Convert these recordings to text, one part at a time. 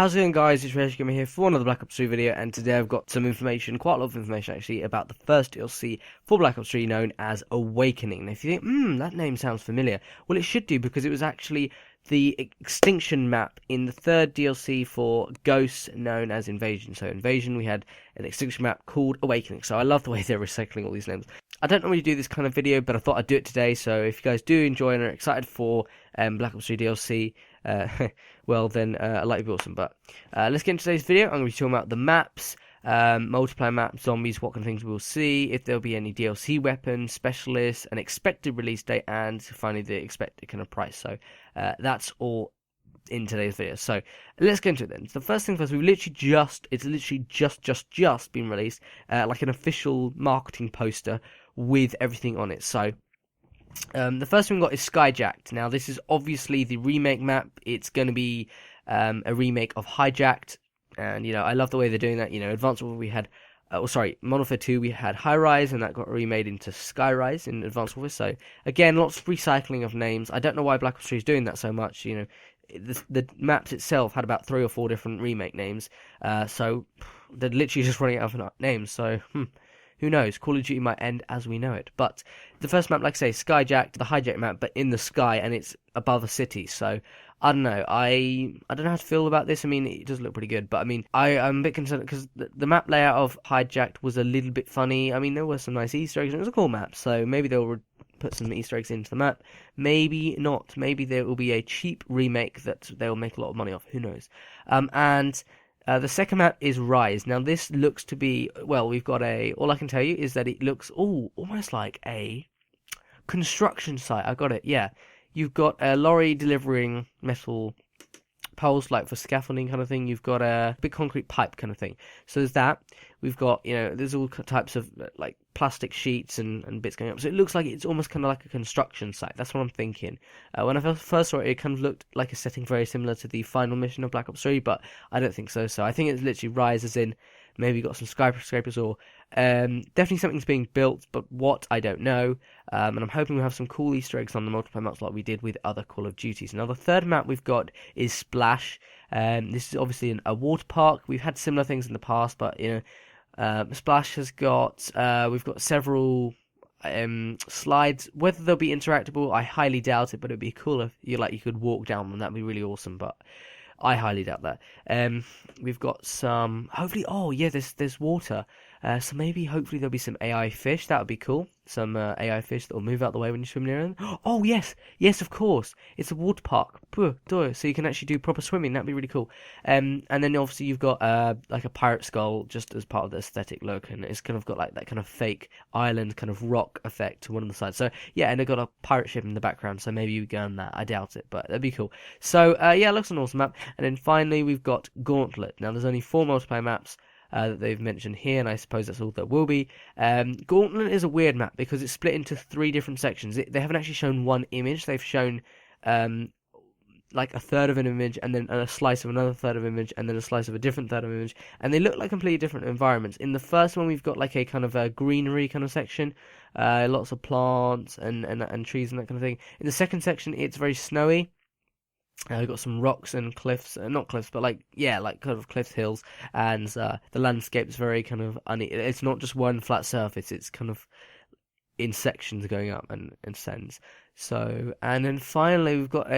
How's it going, guys? It's Hijacked Remake here for another Black Ops 3 video, and today I've got some information, quite a lot of information actually, about the first DLC for Black Ops 3 known as Awakening. And if you think, that name sounds familiar, well it should do, because it was actually the extinction map in the third DLC for Ghosts known as Invasion. So Invasion, we had an extinction map called Awakening, so I love the way they're recycling all these names. I don't normally do this kind of video, but I thought I'd do it today, so if you guys do enjoy and are excited for Black Ops 3 DLC, well then I'd like to be awesome. But let's get into today's video. I'm going to be talking about the maps, multiplayer maps, zombies, what kind of things we'll see, if there'll be any DLC weapons, specialists, an expected release date, and finally the expected kind of price. So that's all in today's video. So let's get into it then. So the first thing first, it's literally just been released, like an official marketing poster with everything on it. So the first thing we got is Skyjacked. Now this is obviously the remake map. It's going to be a remake of Hijacked, and I love the way they're doing that. Advanced Warfare we had, Modern Warfare 2 we had High Rise, and that got remade into Skyrise in Advanced Warfare. So again, lots of recycling of names. I don't know why Black Ops 3 is doing that so much. The maps itself had about 3 or 4 different remake names, so they're literally just running out of names. So who knows? Call of Duty might end as we know it. But the first map, like I say, Skyjacked, the Hijacked map, but in the sky, and it's above a city. So I don't know. I don't know how to feel about this. I mean, it does look pretty good, but I mean, I'm a bit concerned because the map layout of Hijacked was a little bit funny. I mean, there were some nice Easter eggs, and it was a cool map. So maybe they'll put some Easter eggs into the map. Maybe not. Maybe there will be a cheap remake that they'll make a lot of money off. Who knows? The second map is Rise. Now this looks to be, well, we've got all I can tell you is that it looks almost like a construction site. I got it, yeah. You've got a lorry delivering metal poles, like for scaffolding kind of thing. You've got a big concrete pipe kind of thing. So there's that. We've got, there's all types of like plastic sheets and bits going up. So it looks like it's almost kind of like a construction site. That's what I'm thinking. When I first saw it, it kind of looked like a setting very similar to the final mission of Black Ops 3, but I don't think so. So I think it's literally Rise, as in maybe got some skyscrapers or definitely something's being built, but what, I don't know. And I'm hoping we'll have some cool Easter eggs on the multiplayer maps like we did with other Call of Duties. Now the third map we've got is Splash. This is obviously a water park. We've had similar things in the past, but Splash has got we've got several slides. Whether they'll be interactable, I highly doubt it, but it'd be cool if you could walk down them. That'd be really awesome, but I highly doubt that. We've got some, hopefully, there's water. So maybe, hopefully, there'll be some AI fish. That would be cool. Some AI fish that will move out the way when you swim near them. Oh, yes, of course. It's a water park. So you can actually do proper swimming. That'd be really cool. And then obviously you've got like a pirate skull just as part of the aesthetic look, and it's kind of got like that kind of fake island kind of rock effect to one of the sides. So yeah, and they've got a pirate ship in the background. So maybe you go on that. I doubt it, but that'd be cool. So yeah, it looks an awesome map. And then finally we've got Gauntlet. Now there's only 4 multiplayer maps that they've mentioned here, and I suppose that's all there will be. Gauntlet is a weird map because it's split into 3 different sections. They haven't actually shown one image. They've shown like a third of an image, and then a slice of another third of an image, and then a slice of a different third of an image, and they look like completely different environments. In the first one, we've got like a kind of a greenery kind of section, lots of plants and trees and that kind of thing. In the second section, it's very snowy. We've got some rocks and cliffs, not cliffs, but like kind of cliffs, hills, and the landscape's very kind of it's not just one flat surface, it's kind of in sections going up and sends. So, and then finally we've got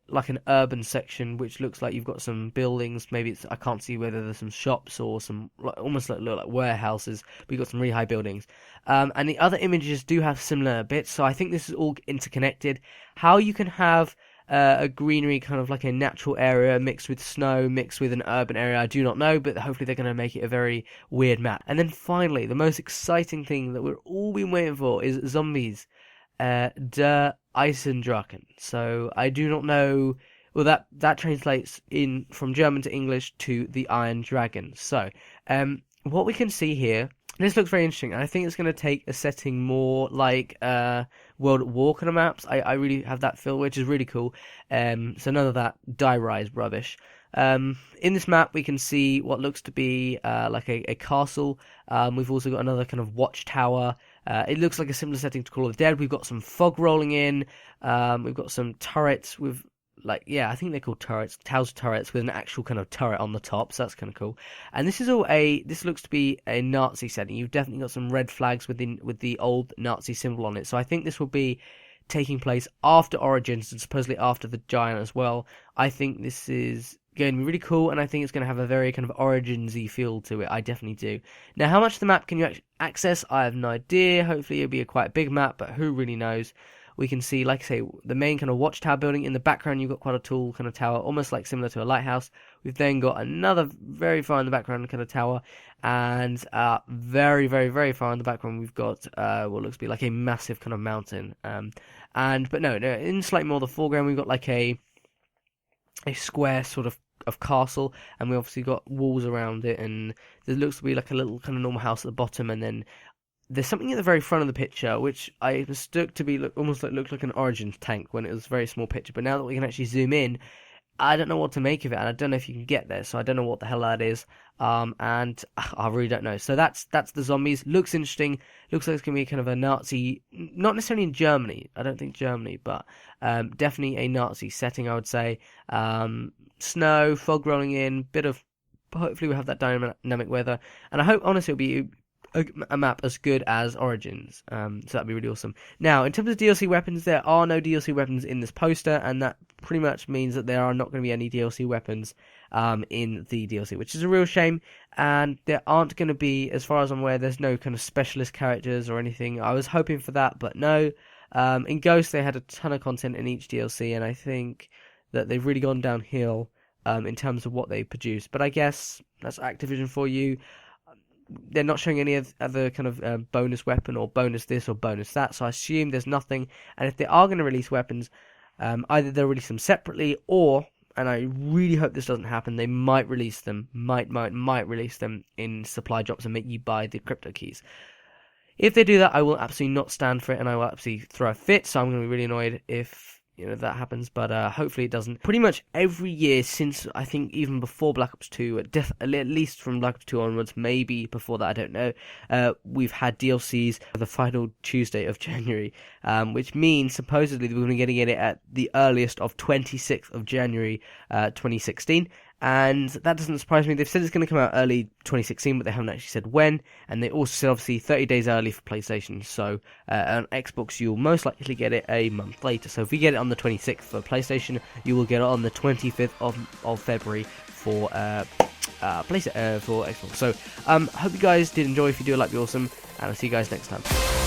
like an urban section, which looks like you've got some buildings. Maybe I can't see whether there's some shops or some almost look like warehouses, but you've got some really high buildings. And the other images do have similar bits, so I think this is all interconnected. How you can have a greenery, kind of like a natural area mixed with snow, mixed with an urban area, I do not know, but hopefully they're going to make it a very weird map. And then finally, the most exciting thing that we've all been waiting for is zombies. Der Eisendrachen. So I do not know. Well, that translates in from German to English to the Iron Dragon. So what we can see here, this looks very interesting, and I think it's going to take a setting more like World at War kind of maps. I really have that feel, which is really cool. So none of that Die Rise rubbish. In this map, we can see what looks to be like a castle. We've also got another kind of watchtower. It looks like a similar setting to Call of the Dead. We've got some fog rolling in. We've got some turrets with like, yeah, I think they're called turrets, Towers turrets with an actual kind of turret on the top, so that's kind of cool. And this looks to be a Nazi setting. You've definitely got some red flags with the old Nazi symbol on it. So I think this will be taking place after Origins and supposedly after the Giant as well. I think this is going to be really cool, and I think it's going to have a very kind of Origins-y feel to it. I definitely do. Now, how much of the map can you access? I have no idea. Hopefully it'll be a quite big map, but who really knows? We can see, like I say, the main kind of watchtower building. In the background, you've got quite a tall kind of tower, almost like similar to a lighthouse. We've then got another very far in the background kind of tower, and very, very, very far in the background, we've got what looks to be like a massive kind of mountain. But no, in slightly more the foreground, we've got like a square sort of castle, and we obviously got walls around it, and there looks to be like a little kind of normal house at the bottom, and then there's something at the very front of the picture which I mistook to be almost looked like an Origins tank when it was a very small picture, but now that we can actually zoom in, I don't know what to make of it, and I don't know if you can get there, so I don't know what the hell that is, and I really don't know. So that's the zombies. Looks interesting. Looks like it's gonna be kind of a Nazi, not necessarily in Germany. I don't think Germany, but definitely a Nazi setting, I would say. Snow, fog rolling in, bit of. Hopefully we'll have that dynamic weather, and I hope honestly it'll be a map as good as Origins, so that'd be really awesome. Now, in terms of DLC weapons, there are no DLC weapons in this poster, and that pretty much means that there are not going to be any DLC weapons in the DLC, which is a real shame, and there aren't going to be, as far as I'm aware, there's no kind of specialist characters or anything. I was hoping for that, but no. In Ghost, they had a ton of content in each DLC, and I think that they've really gone downhill in terms of what they produce, but I guess that's Activision for you. They're not showing any other kind of bonus weapon or bonus this or bonus that, so I assume there's nothing. And if they are going to release weapons, either they'll release them separately, or, and I really hope this doesn't happen, they might release them, might release them in supply drops and make you buy the crypto keys. If they do that, I will absolutely not stand for it, and I will absolutely throw a fit, so I'm going to be really annoyed if that happens, but hopefully it doesn't. Pretty much every year since, I think, even before Black Ops 2, at least from Black Ops 2 onwards, maybe before that, I don't know, we've had DLCs the final Tuesday of January, which means supposedly we're going to be getting it at the earliest of 26th of January 2016, and that doesn't surprise me. They've said it's going to come out early 2016, but they haven't actually said when, and they also said obviously 30 days early for PlayStation, so on Xbox you'll most likely get it a month later. So if we get it on the 26th for PlayStation, you will get it on the 25th of February for for Xbox. So hope you guys did enjoy. If you do, like, be awesome, and I'll see you guys next time.